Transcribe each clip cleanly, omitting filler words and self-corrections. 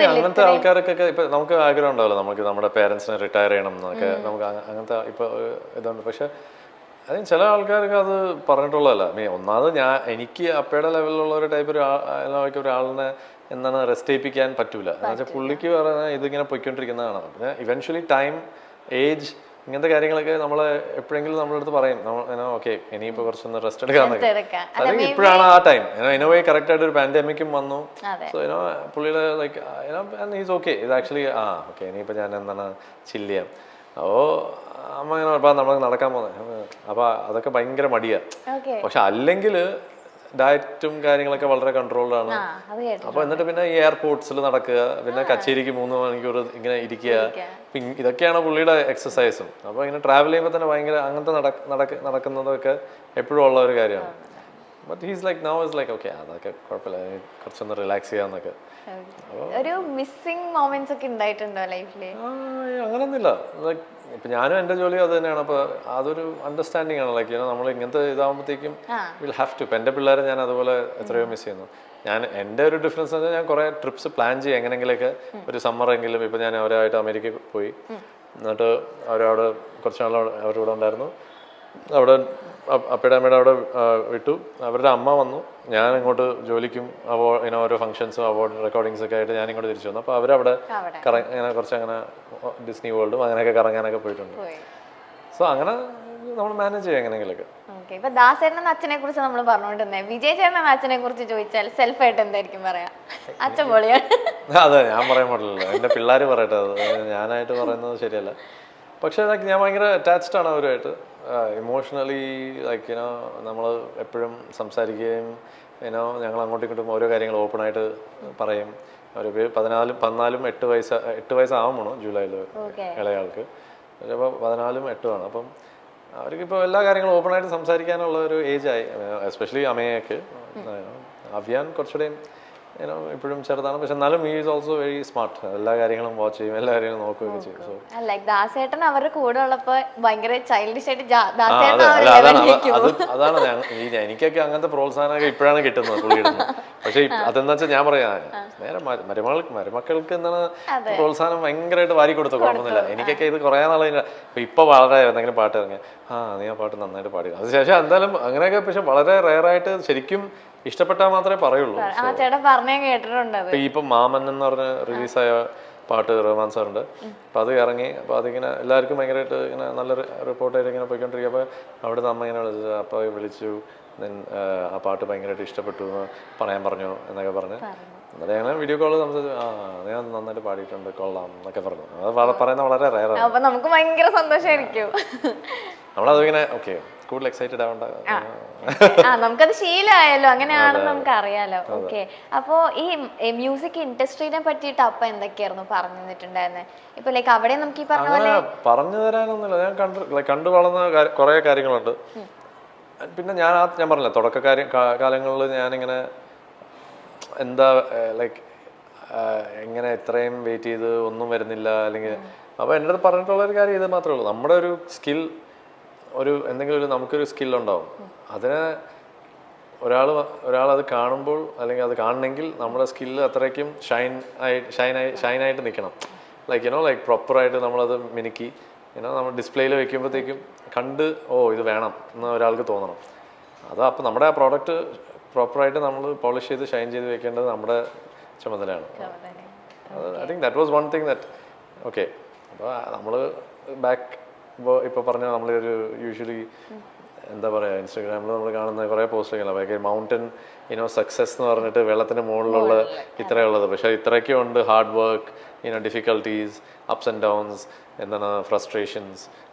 അങ്ങനത്തെ ആൾക്കാർക്കൊക്കെ ഇപ്പൊ നമുക്ക് ആഗ്രഹം ഉണ്ടാവല്ലോ, നമുക്ക് നമ്മുടെ പേരൻസിനെ റിട്ടയർ ചെയ്യണം എന്നൊക്കെ, നമുക്ക് അങ്ങനത്തെ ഇപ്പൊ ഇതുണ്ട്. പക്ഷെ അതിന് ചില ആൾക്കാർക്ക് അത് പറഞ്ഞിട്ടുള്ളതല്ല. ഒന്നാമത് എനിക്ക് അപ്പയുടെ ലെവലിലുള്ള ഒരു ടൈപ്പ് ഒരാളിനെ എന്താണ് റെസ്റ്റ് ചെയ്യിപ്പിക്കാൻ പറ്റൂല. എന്ന് വെച്ചാൽ പുള്ളിക്ക് പറഞ്ഞാൽ ഇതിങ്ങനെ പൊയ്ക്കൊണ്ടിരിക്കുന്നതാണ്. പിന്നെ ഇവൻച്വലി ടൈം, ഏജ്, ഇങ്ങനത്തെ കാര്യങ്ങളൊക്കെ നമ്മൾ എപ്പോഴെങ്കിലും നമ്മുടെ അടുത്ത് പറയും, ഓക്കെ ഇനിയിപ്പോൾ കുറച്ചൊന്ന് റെസ്റ്റ് എടുക്കാന്നൊക്കെ. അല്ലെങ്കിൽ ഇപ്പോഴാണ് ആ ടൈം. ഇനോവേ കറക്റ്റ് ആയിട്ട് ഒരു പാൻഡമിക്കും വന്നു. സോ പുള്ളിയുടെ ലൈക്ക് ഈസ് ഓക്കെ, ഇത് ആക്ച്വലി ഓക്കെ ഇനിയിപ്പോൾ ഞാൻ എന്താണ് ചില്ല് ചെയ്യാം. അപ്പോൾ അമ്മ ഇങ്ങനെ പറഞ്ഞാൽ നമ്മൾ നടക്കാൻ പോകുന്നത്. അപ്പോൾ അതൊക്കെ ഭയങ്കര മടിയാണ്. പക്ഷെ അല്ലെങ്കിൽ ഡയറ്റും കാര്യങ്ങളൊക്കെ വളരെ കൺട്രോൾഡ് ആണ്. അപ്പൊ എന്നിട്ട് പിന്നെ ഈ എയർപോർട്ട്സിൽ നടക്കുക, പിന്നെ കച്ചേരിക്ക് 3 മണിക്കൂർ ഇങ്ങനെ ഇരിക്കുക, ഇതൊക്കെയാണ് പുള്ളിയുടെ എക്സസൈസും. അപ്പൊ ഇങ്ങനെ ട്രാവൽ ചെയ്യുമ്പോൾ തന്നെ ഭയങ്കര അങ്ങനത്തെ നടക്കുന്നതൊക്കെ എപ്പോഴും ഉള്ള ഒരു കാര്യമാണ്. But he's like now is like okay അതൊക്കെ കുഴപ്പമില്ല, കുറച്ചൊന്ന് റിലാക്സ് ചെയ്യാന്നൊക്കെ. ഒരു മിസ്സിംഗ് മൊമെന്റ്സ് ഒക്കെ ഉണ്ടായിട്ടുണ്ടോ ലൈഫില്? അങ്ങനൊന്നുമില്ല. ലൈക്ക് ഇപ്പൊ ഞാനും എന്റെ ജോലി അത് തന്നെയാണ്. അപ്പൊ അതൊരു അണ്ടർസ്റ്റാൻഡിങ് ആണ്. ലൈക്ക് നമ്മൾ ഇങ്ങനത്തെ ഇതാകുമ്പോഴത്തേക്കും വിൽ ഹാവ് ടു. ഇപ്പൊ എന്റെ പിള്ളേരെ ഞാൻ അതുപോലെ എത്രയോ മിസ് ചെയ്യുന്നു. എൻ്റെ ഒരു ഡിഫറൻസ് എന്ന് വെച്ചാൽ ഞാൻ കുറെ ട്രിപ്സ് പ്ലാൻ ചെയ്യും എങ്ങനെങ്കിലൊക്കെ. ഒരു സമ്മറെങ്കിലും ഇപ്പൊ ഞാൻ അവരായിട്ട് അമേരിക്കയിൽ പോയി, എന്നിട്ട് അവരവിടെ കുറച്ച് നാൾ അവരുടെ കൂടെ ഉണ്ടായിരുന്നു. അവിടെ അപ്പയുടെ അമ്മയുടെ അവിടെ വിട്ടു. അവരുടെ അമ്മ വന്നു, ഞാൻ ഇങ്ങോട്ട് ജോലിക്കും ഇങ്ങനെ ഓരോ ഫംഗ്ഷൻസും അവാർഡ് റെക്കോർഡിങ്സ് ഒക്കെ ആയിട്ട് ഞാൻ ഇങ്ങോട്ട് തിരിച്ചു വന്നു. അപ്പോൾ അവരവിടെ ഇങ്ങനെ കുറച്ച് അങ്ങനെ ഡിസ്നി വേൾഡും അങ്ങനെയൊക്കെ കറങ്ങാനൊക്കെ പോയിട്ടുണ്ട്. സോ അങ്ങനെ നമ്മൾ മാനേജ് ചെയ്യാം എങ്ങനെയെങ്കിലൊക്കെ. ഇപ്പൊ ദാസേട്ടൻ അച്ഛനെ കുറിച്ച് നമ്മൾ പറഞ്ഞുകൊണ്ടിരുന്നേ, വിജയ് ചേട്ടൻ അച്ഛനെ കുറിച്ച് ചോദിച്ചാൽ സെൽഫ് ആയിട്ട് എന്തായിരിക്കും പറയാ? അച്ഛൻ പൊളിയാണ്. അതെ, ഞാൻ പറയാൻ പാടില്ലല്ലോ, എന്റെ പിള്ളേർ പറയട്ടെ, അത് ഞാനായിട്ട് പറയുന്നത് ശരിയല്ല. പക്ഷെ ഞാൻ ഭയങ്കര അറ്റാച്ച്ഡ് ആണ് അവരുമായിട്ട്. ഇമോഷണലി ലൈക്ക് നമ്മൾ എപ്പോഴും സംസാരിക്കുകയും ഞങ്ങൾ അങ്ങോട്ടും ഇങ്ങോട്ടും ഓരോ കാര്യങ്ങൾ ഓപ്പണായിട്ട് പറയും. ഒരു 8 വയസ്സാവുമ്പോൾ ജൂലൈയിൽ ഇളയാൾക്ക്. അപ്പോൾ 14ഉം 8ഉം ആണ്. അപ്പം അവർക്കിപ്പോൾ എല്ലാ കാര്യങ്ങളും ഓപ്പണായിട്ട് സംസാരിക്കാനുള്ള ഒരു ഏജായി. എസ്പെഷ്യലി അമ്മയൊക്കെ. അവിയാൻ കുറച്ചുകൂടെയും ഇപ്പോഴും ചെറുതാണ്, പക്ഷെ എന്നാലും he is also very smart. എല്ലാ കാര്യങ്ങളും വാച്ച് ചെയ്യും, എല്ലാ കാര്യങ്ങളും നോക്കുകയൊക്കെ ചെയ്യും. സോ ദാസേട്ടൻ അവരുടെ കൂടെ ഉള്ളപ്പോ ഭയങ്കര ചൈൽഡിഷ് ആയിട്ട് അതാണ് എനിക്കൊക്കെ അങ്ങനത്തെ പ്രോത്സാഹനമൊക്കെ ഇപ്പോഴാണ് കിട്ടുന്നത് പുള്ളിയുടെ. പക്ഷെ അതെന്താ വെച്ചാൽ ഞാൻ പറയാ, നേരെ മരുമക്കൾക്ക് എന്താണ് പ്രോത്സാഹനം ഭയങ്കരമായിട്ട് വാരി കൊടുത്തു, കുഴപ്പമൊന്നുമില്ല. എനിക്കൊക്കെ ഇത് കുറേ നാളെ ഇപ്പൊ വളരെ എന്തെങ്കിലും പാട്ട് ഇറങ്ങി നീ ആ പാട്ട് നന്നായിട്ട് പാടി, അതിനുശേഷം എന്തായാലും അങ്ങനെയൊക്കെ. പക്ഷെ വളരെ റെയറായിട്ട് ശരിക്കും ഇഷ്ടപ്പെട്ടാൽ മാത്രമേ പറയുള്ളൂ. ഇപ്പൊ മാമൻ എന്ന് പറഞ്ഞ റിലീസായ പാട്ട് റഹ്മാൻ സാറിന്റെ, അപ്പൊ അത് ഇറങ്ങി. അപ്പൊ അതിങ്ങനെ എല്ലാവർക്കും ഭയങ്കരമായിട്ട് ഇങ്ങനെ നല്ല റിപ്പോർട്ടായിട്ട് ഇങ്ങനെ പോയിക്കൊണ്ടിരിക്കുക. അപ്പൊ അവിടെ അമ്മ ഇങ്ങനെ വിളിച്ചു, അപ്പൊ വിളിച്ചു, ആ പാട്ട് ഭയങ്കരമായിട്ട് ഇഷ്ടപ്പെട്ടു എന്ന് പറയാൻ പറഞ്ഞു എന്നൊക്കെ പറഞ്ഞ്. എന്നിട്ട് ഞങ്ങൾ വീഡിയോ കോള് സംസാരിച്ചു, ഞാൻ നന്നായിട്ട് പാടിയിട്ടുണ്ട്, കൊള്ളാം എന്നൊക്കെ പറഞ്ഞു. അത് പറയുന്ന വളരെ റെയറാണ്. നമുക്ക് ഭയങ്കര സന്തോഷമായിരിക്കും. നമ്മളതിങ്ങനെ ഓക്കെ കൂടുതൽ എക്സൈറ്റഡ് ആവണ്ട, നമുക്കത് ശീലമായല്ലോ, അങ്ങനെയാണെന്ന് നമുക്ക് അറിയാലോ. ഓക്കെ, അപ്പോ ഈ മ്യൂസിക് ഇൻഡസ്ട്രീനെ പറ്റിയിട്ട് അപ്പൊ എന്തൊക്കെയായിരുന്നു പറഞ്ഞു തന്നിട്ടുണ്ടായിരുന്നത്? ഇപ്പൊ ലൈക്ക് അവിടെ നമുക്ക് ഈ പറഞ്ഞ പോലെ പറഞ്ഞു തരാനൊന്നുമില്ല. ഞാൻ കണ്ടു വളർന്ന കുറെ കാര്യങ്ങളുണ്ട്. പിന്നെ ഞാൻ പറഞ്ഞില്ല, കാലങ്ങളിൽ ഞാനിങ്ങനെ എന്താ ലൈക്ക് എങ്ങനെ ഇത്രയും വെയിറ്റ് ചെയ്ത് ഒന്നും വരുന്നില്ല അല്ലെങ്കിൽ. അപ്പൊ എൻ്റെ അടുത്ത് പറഞ്ഞിട്ടുള്ള ഒരു കാര്യം ഇത് മാത്രമേ ഉള്ളൂ, നമ്മുടെ ഒരു സ്കിൽ, എന്തെങ്കിലും നമുക്കൊരു സ്കില്ലുണ്ടാവും. അതിനെ ഒരാൾ അത് കാണുമ്പോൾ അല്ലെങ്കിൽ അത് കാണണമെങ്കിൽ നമ്മുടെ സ്കില്ല് അത്രയ്ക്കും ഷൈനായിട്ട് നിൽക്കണം. ലൈക്ക് പ്രോപ്പറായിട്ട് നമ്മളത് മിനുക്കി നമ്മൾ ഡിസ്പ്ലേയിൽ വെക്കുമ്പോഴത്തേക്കും കണ്ട് ഇത് വേണം എന്ന് ഒരാൾക്ക് തോന്നണം. അപ്പോൾ നമ്മുടെ ആ പ്രോഡക്റ്റ് പ്രോപ്പറായിട്ട് നമ്മൾ പോളിഷ് ചെയ്ത് ഷൈൻ ചെയ്ത് വെക്കേണ്ടത് നമ്മുടെ ചുമതലയാണ്. I think that was one thing that okay. അപ്പോൾ നമ്മൾ ഇപ്പോൾ പറഞ്ഞ നമ്മളൊരു യൂഷ്വലി എന്താ പറയുക, ഇൻസ്റ്റാഗ്രാമിൽ നമ്മൾ കാണുന്ന കുറേ പോസ്റ്റുകളാണ് മൗണ്ടൻ സക്സസ് എന്ന് പറഞ്ഞിട്ട് വെള്ളത്തിന് മുകളിലുള്ള ഇത്രയുള്ളത്. പക്ഷേ ഇത്രയൊക്കെ ഉണ്ട് hard work, difficulties, ups and downs, എന്താണ് ഫ്രസ്ട്രേഷൻസ്,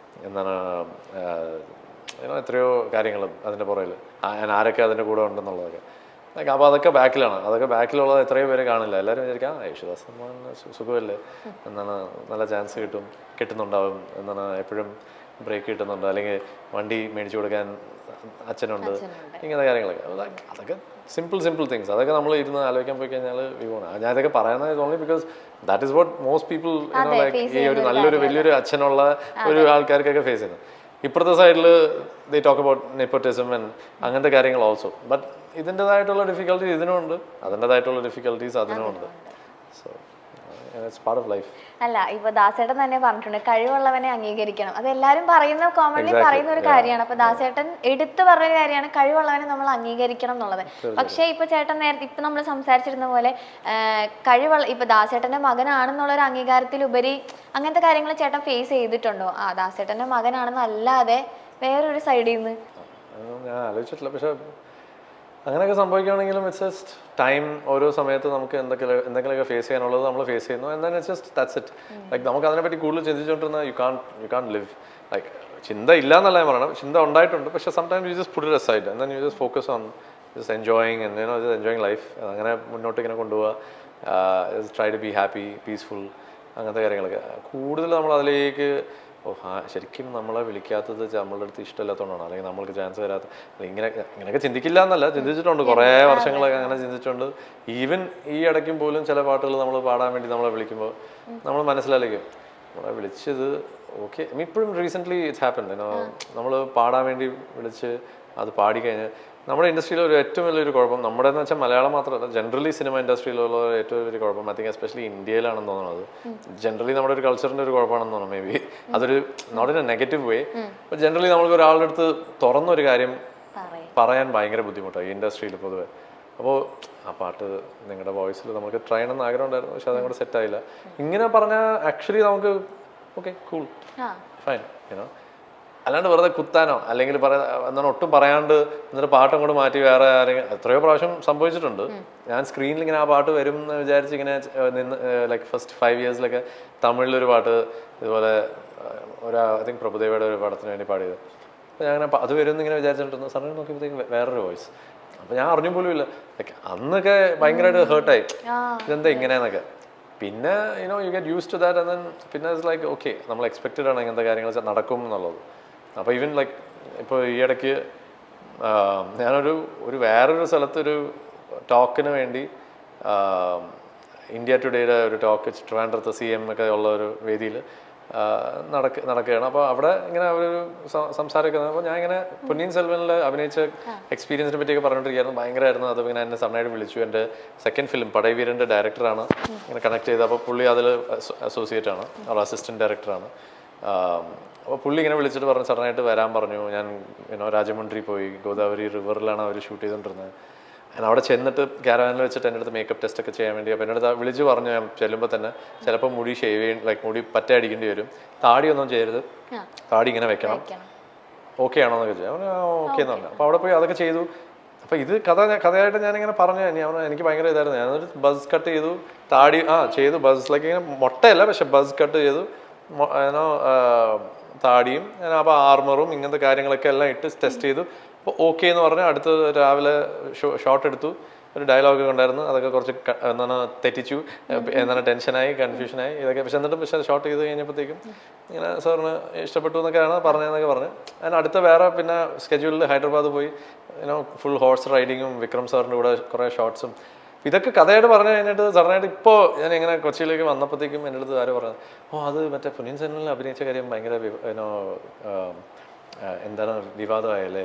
എന്താണ് എത്രയോ കാര്യങ്ങൾ അതിൻ്റെ പുറകിൽ, ആരൊക്കെ അതിൻ്റെ കൂടെ ഉണ്ടെന്നുള്ളതൊക്കെ. അപ്പോൾ അതൊക്കെ ബാക്കിലാണ്. അതൊക്കെ ബാക്കിലുള്ളത് എത്രയോ പേര് കാണില്ല. എല്ലാവരും വിചാരിക്കാം യേശുദാസ് സുഖമല്ലേ, എന്താണ് നല്ല ചാൻസ് കിട്ടുന്നുണ്ടാവും, എന്താണ് എപ്പോഴും ബ്രേക്ക് കിട്ടുന്നുണ്ട്, അല്ലെങ്കിൽ വണ്ടി മേടിച്ചു കൊടുക്കാൻ അച്ഛനുണ്ട്, ഇങ്ങനത്തെ കാര്യങ്ങളൊക്കെ. അതൊക്കെ സിമ്പിൾ തിങ്സ്. അതൊക്കെ നമ്മൾ ഇരുന്ന് ആലോചിക്കാൻ പോയി കഴിഞ്ഞാൽ വിവോണ്. ഞാൻ ഇതൊക്കെ പറയുന്നത് only because that is what most people like ഈ ഒരു നല്ലൊരു വലിയൊരു അച്ഛനുള്ള ഒരു ആൾക്കാർക്കൊക്കെ ഫേസ് ചെയ്യുന്നത്. ഇപ്പുറത്തെ സൈഡിൽ they talk about nepotism and അങ്ങനത്തെ കാര്യങ്ങൾ ഓൾസോ. ബട്ട് ഇതിൻ്റെതായിട്ടുള്ള ഡിഫിക്കൽട്ടീസ് ഇതിനുമുണ്ട്, അതിൻ്റെതായിട്ടുള്ള ഡിഫിക്കൽട്ടീസ് അതിനുമുണ്ട്. So it's part of life. അല്ല ഇപ്പൊ ദാസേട്ടൻ തന്നെ പറഞ്ഞിട്ടുണ്ട് കഴിവുള്ളവനെ അംഗീകരിക്കണം. അത് എല്ലാരും പറയുന്ന കോമൺലി പറയുന്ന ഒരു കാര്യമാണ്. അപ്പൊ ദാസേട്ടൻ എടുത്തു പറഞ്ഞൊരു കാര്യമാണ് കഴിവുള്ളവനെ നമ്മൾ അംഗീകരിക്കണം എന്നുള്ളത്. പക്ഷേ ഇപ്പൊ ചേട്ടൻ നേരത്തെ ഇപ്പൊ നമ്മൾ സംസാരിച്ചിരുന്ന പോലെ കഴിവുള്ള ഇപ്പൊ ദാസേട്ടന്റെ മകനാണെന്നുള്ള ഒരു അംഗീകാരത്തിലുപരി അങ്ങനത്തെ കാര്യങ്ങൾ ചേട്ടൻ ഫേസ് ചെയ്തിട്ടുണ്ടോ? ആ ദാസേട്ടന്റെ മകനാണെന്നല്ലാതെ വേറൊരു സൈഡിൽ നിന്ന് ഞാൻ ആലോചിച്ചിട്ടില്ല. പക്ഷെ അങ്ങനെയൊക്കെ സംഭവിക്കുകയാണെങ്കിലും ഇറ്റ്സ് ജസ്റ്റ് ടൈം. ഓരോ സമയത്ത് നമുക്ക് എന്തെങ്കിലുമൊക്കെ ഫേസ് ചെയ്യാനുള്ളത് നമ്മൾ ഫേസ് ചെയ്യുന്നു. And it's just that's it. Like നമുക്ക് അതിനെപ്പറ്റി കൂടുതൽ ചിന്തിച്ചുകൊണ്ടിരുന്നാൽ യു കാൺ ലിവ്. ലൈക്ക് ചിന്ത ഇല്ല എന്നല്ല ഞാൻ പറയണം, ചിന്ത ഉണ്ടായിട്ടുണ്ട്. പക്ഷെ sometimes you just put it aside and then you just focus on just enjoying and just enjoying life. അങ്ങനെ മുന്നോട്ട് ഇങ്ങനെ കൊണ്ടുപോവുക. Try to be happy, peaceful, അങ്ങനത്തെ കാര്യങ്ങളൊക്കെ. കൂടുതൽ നമ്മൾ അതിലേക്ക് ശരിക്കും നമ്മളെ വിളിക്കാത്തത് നമ്മളുടെ അടുത്ത് ഇഷ്ടമില്ലാത്തതുകൊണ്ടാണ്, അല്ലെങ്കിൽ നമ്മൾക്ക് ചാൻസ് വരാത്ത, ഇങ്ങനെയൊക്കെ ചിന്തിക്കില്ല എന്നല്ല, ചിന്തിച്ചിട്ടുണ്ട്. കുറേ വർഷങ്ങളൊക്കെ അങ്ങനെ ചിന്തിച്ചിട്ടുണ്ട്. ഈവൻ ഈ ഇടയ്ക്കും പോലും ചില പാട്ടുകൾ നമ്മൾ പാടാൻ വേണ്ടി നമ്മളെ വിളിക്കുമ്പോൾ നമ്മൾ മനസ്സിലായിരിക്കും നമ്മളെ വിളിച്ചത് ഓക്കെ. ഇപ്പോഴും റീസെൻ്റ്ലി ഇറ്റ്സ് ഹാപ്പൻ. നമ്മൾ പാടാൻ വേണ്ടി വിളിച്ച് അത് പാടിക്കഴിഞ്ഞ് നമ്മുടെ ഇൻഡസ്ട്രിയിലെ ഒരു ഏറ്റവും വലിയൊരു കുഴപ്പം, നമ്മുടെ എന്ന് വെച്ചാൽ മലയാളം മാത്രമല്ല, ജനറലി സിനിമ ഇൻഡസ്ട്രിയിലുള്ള ഏറ്റവും വലിയ കുഴപ്പം ഐ തിങ്ക് എസ്പെഷ്യലി ഇന്ത്യയിലാണെന്ന് തോന്നുന്നത്. ജനറലി നമ്മുടെ ഒരു കൾച്ചറിൻ്റെ ഒരു കുഴപ്പമാണെന്ന് തോന്നുന്നു. മേ ബി അതൊരു not in a negative way. അപ്പോൾ ജനറലി നമ്മൾക്ക് ഒരാളുടെ അടുത്ത് തുറന്നൊരു കാര്യം പറയാൻ ഭയങ്കര ബുദ്ധിമുട്ടാണ് ഈ ഇൻഡസ്ട്രിയിൽ പൊതുവെ. അപ്പോൾ ആ പാട്ട് നിങ്ങളുടെ വോയിസിൽ നമുക്ക് ട്രൈ ചെയ്യണമെന്ന് ആഗ്രഹം ഉണ്ടായിരുന്നു, പക്ഷെ അതങ്ങോട്ട് സെറ്റായില്ല. ഇങ്ങനെ പറഞ്ഞാൽ ആക്ച്വലി നമുക്ക് ഓക്കെ കൂൾ ഫൈൻ യുനോ, അല്ലാണ്ട് വെറുതെ കുത്താനോ അല്ലെങ്കിൽ എന്താണ് ഒട്ടും പറയാണ്ട് എന്നിട്ട് പാട്ട് അങ്ങോട്ട് മാറ്റി വേറെ ആരെങ്കിലും എത്രയോ പ്രാവശ്യം സംഭവിച്ചിട്ടുണ്ട്. ഞാൻ സ്ക്രീനിൽ ഇങ്ങനെ ആ പാട്ട് വരും എന്ന് വിചാരിച്ച് ഇങ്ങനെ നിന്ന് ലൈക്ക് ഫസ്റ്റ് 5 ഇയേഴ്സിലൊക്കെ തമിഴിലൊരു പാട്ട് ഇതുപോലെ ഒരു ഐ തിങ്ക് പ്രഭുദേവയുടെ ഒരു പടത്തിന് വേണ്ടി പാടിയത്. അപ്പോൾ ഞാൻ അങ്ങനെ അത് വരും എന്നിങ്ങനെ വിചാരിച്ചിട്ടുണ്ട്. സഡൻ നോക്കിയപ്പോഴത്തേക്കും വേറൊരു വോയിസ്. അപ്പോൾ ഞാൻ അറിഞ്ഞു പോലും ഇല്ല. ലൈക്ക് അന്നൊക്കെ ഭയങ്കരമായിട്ട് ഹേർട്ടായി, ഇതെന്താ ഇങ്ങനെയെന്നൊക്കെ. പിന്നെ you get use to that. And പിന്നെ ഇറ്റ്സ് ലൈക്ക് ഓക്കെ, നമ്മൾ എക്സ്പെക്റ്റഡ് ആണ് ഇങ്ങനത്തെ കാര്യങ്ങൾ നടക്കും എന്നുള്ളത്. അപ്പോൾ ഈവൻ ലൈക്ക് ഇപ്പോൾ ഈ ഇടയ്ക്ക് ഞാനൊരു വേറൊരു സ്ഥലത്തൊരു ടോക്കിന് വേണ്ടി ഇന്ത്യ ടുഡേയുടെ ഒരു ടോക്ക് ട്രിവാൻഡ്രത്ത് CM ഒക്കെ ഉള്ള ഒരു വേദിയിൽ നടക്കുകയാണ്. അപ്പോൾ അവിടെ ഇങ്ങനെ ഒരു സംസാരമൊക്കെ. അപ്പോൾ ഞാൻ ഇങ്ങനെ പൊന്നിയിൻ സെൽവനിൽ അഭിനയിച്ച എക്സ്പീരിയൻസിനെ പറ്റിയൊക്കെ പറഞ്ഞുകൊണ്ടിരിക്കുകയായിരുന്നു. ഭയങ്കരമായിരുന്നു. അത് ഇങ്ങനെ എന്നെ സണ്ണായിട്ട് വിളിച്ചു. എൻ്റെ സെക്കൻഡ് ഫിലിം പടൈവീരൻ്റെ ഡയറക്ടറാണ് ഇങ്ങനെ കണക്ട് ചെയ്തത്. അപ്പോൾ പുള്ളി അതിൽ അസോസിയേറ്റ് ആണ്, അവർ അസിസ്റ്റൻറ്റ് ഡയറക്ടറാണ്. അപ്പോൾ പുള്ളി ഇങ്ങനെ വിളിച്ചിട്ട് പറഞ്ഞു സഡനായിട്ട് വരാൻ പറഞ്ഞു. ഞാൻ രാജമന്ത്രി പോയി, ഗോദാവരി റിവറിലാണ് അവർ ഷൂട്ട് ചെയ്തുകൊണ്ടിരുന്നത്. ഞാൻ അവിടെ ചെന്നിട്ട് ക്യാരവാനിൽ വെച്ചിട്ട് എൻ്റെ അടുത്ത് മേക്കപ്പ് ടെസ്റ്റ് ഒക്കെ ചെയ്യാൻ വേണ്ടി. അപ്പോൾ എൻ്റെ അടുത്ത് വിളിച്ച് പറഞ്ഞു ഞാൻ ചെല്ലുമ്പോൾ തന്നെ ചിലപ്പോൾ മുടി ഷേവ് ചെയ്യും, ലൈക്ക് മുടി പറ്റ അടിക്കേണ്ടി വരും, താടി ഒന്നും ചെയ്യരുത്, താടി ഇങ്ങനെ വെക്കണം, ഓക്കെ ആണോ എന്നൊക്കെ ചെയ്യാം. ഓക്കെ എന്ന് പറഞ്ഞു. അപ്പോൾ അവിടെ പോയി അതൊക്കെ ചെയ്തു. അപ്പോൾ ഇത് കഥയായിട്ട് ഞാനിങ്ങനെ പറഞ്ഞു. എനിക്ക് ഭയങ്കര ഇതായിരുന്നു. ഞാനൊരു ബസ് കട്ട് ചെയ്തു, താടി ചെയ്തു, ബസ് ലൈക്ക് ഇങ്ങനെ മൊട്ടയല്ല പക്ഷെ ബസ് കട്ട് ചെയ്തു, താടിയും അപ്പോൾ ആർമറും ഇങ്ങനത്തെ കാര്യങ്ങളൊക്കെ എല്ലാം ഇട്ട് ടെസ്റ്റ് ചെയ്തു. അപ്പോൾ ഓക്കെ എന്ന് പറഞ്ഞാൽ അടുത്ത് രാവിലെ ഷോട്ട് എടുത്തു. ഒരു ഡയലോഗ് ഉണ്ടായിരുന്നു, അതൊക്കെ കുറച്ച് എന്താണ് തെറ്റിച്ചു, എന്താണ് ടെൻഷനായി, കൺഫ്യൂഷനായി ഇതൊക്കെ. പക്ഷെ ഷോട്ട് ചെയ്ത് കഴിഞ്ഞപ്പോഴത്തേക്കും ഇങ്ങനെ സാറിന് ഇഷ്ടപ്പെട്ടു എന്നൊക്കെയാണ് പറഞ്ഞതെന്നൊക്കെ പറഞ്ഞു. അതിന് അടുത്ത വേറെ പിന്നെ സ്കെഡ്യൂളിൽ ഹൈദരാബാദ് പോയി ഫുൾ ഹോഴ്സ് റൈഡിങ്ങും വിക്രം സാറിൻ്റെ കൂടെ കുറേ ഷോട്ട്സും ഇതൊക്കെ കഥയായിട്ട് പറഞ്ഞു കഴിഞ്ഞിട്ട് സഡനായിട്ട് ഇപ്പോൾ ഞാൻ ഇങ്ങനെ കൊച്ചിയിലേക്ക് വന്നപ്പോഴത്തേക്കും എൻ്റെ അടുത്ത് ആരും പറഞ്ഞത് അത് മറ്റേ പൊന്നിയിൻ സെൽവനിൽ അഭിനയിച്ച കാര്യം ഭയങ്കര എന്താണ് വിവാദമായല്ലേ,